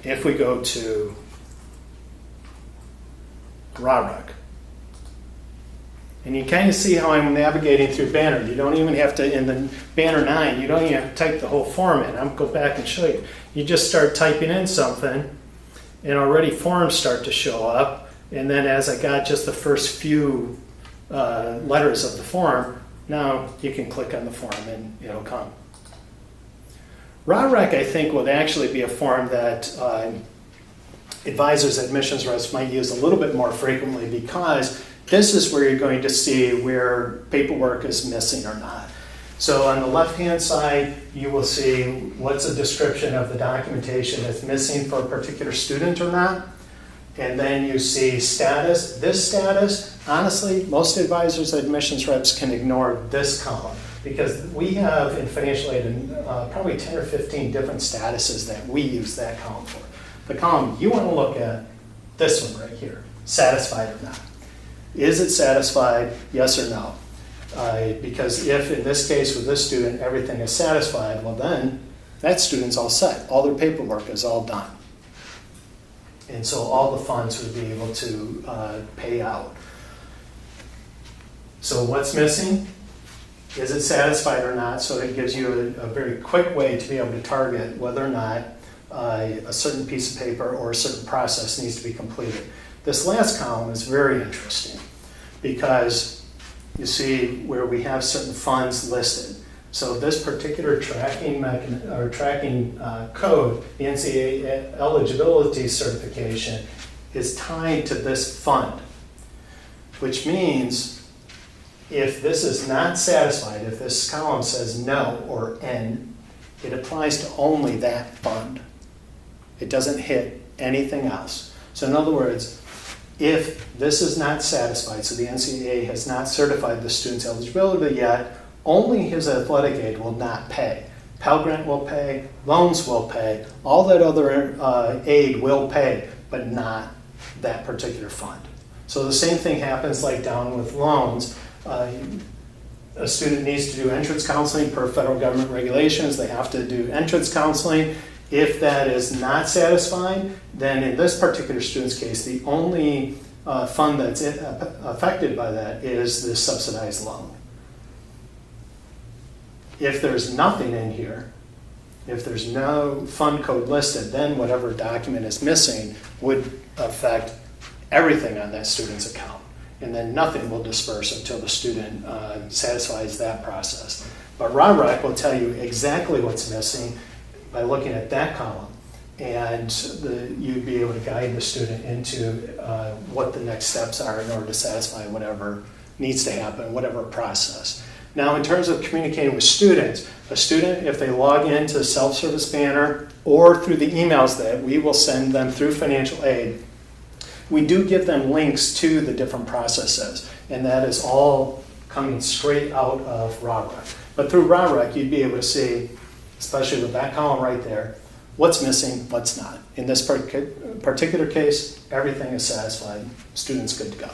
if we go to Rraareq, and you kind of see how I'm navigating through Banner. You don't even have to, in the Banner 9, you don't even have to type the whole form in. I'll go back and show you. You just start typing in something, and already forms start to show up. And then as I got just the first few letters of the form, now you can click on the form and it'll come. Rraareq, I think, would actually be a form that advisors, admissions reps might use a little bit more frequently, because this is where you're going to see where paperwork is missing or not. So on the left-hand side, you will see what's a description of the documentation that's missing for a particular student or not. And then you see status. This status, honestly, most advisors, admissions reps can ignore this column, because we have in financial aid probably 10 or 15 different statuses that we use that column for. The column you want to look at, this one right here, satisfied or not. Is it satisfied, yes or no? Because if, in this case, with this student, everything is satisfied, well then, that student's all set. All their paperwork is all done. And so all the funds would be able to pay out. So what's missing? Is it satisfied or not? So it gives you a very quick way to be able to target whether or not a certain piece of paper or a certain process needs to be completed. This last column is very interesting, because you see where we have certain funds listed. So this particular tracking code, the NCAA eligibility certification, is tied to this fund, which means if this is not satisfied, if this column says no or N, it applies to only that fund. It doesn't hit anything else. So in other words, if this is not satisfied, so the NCAA has not certified the student's eligibility yet, only his athletic aid will not pay. Pell Grant will pay, loans will pay, all that other aid will pay, but not that particular fund. So the same thing happens like down with loans. A student needs to do entrance counseling per federal government regulations. They have to do entrance counseling. If that is not satisfied, then in this particular student's case, the only fund that's affected by that is the subsidized loan. If there's nothing in here, if there's no fund code listed, then whatever document is missing would affect everything on that student's account. And then nothing will disperse until the student satisfies that process. But Rraareq will tell you exactly what's missing by looking at that column. And you'd be able to guide the student into what the next steps are in order to satisfy whatever needs to happen, whatever process. Now, in terms of communicating with students, a student, if they log into the self-service banner or through the emails that we will send them through financial aid, we do give them links to the different processes, and that is all coming straight out of Rraareq. But through Rraareq, you'd be able to see, especially with that column right there, what's missing, what's not. In this particular case, everything is satisfied. Student's good to go.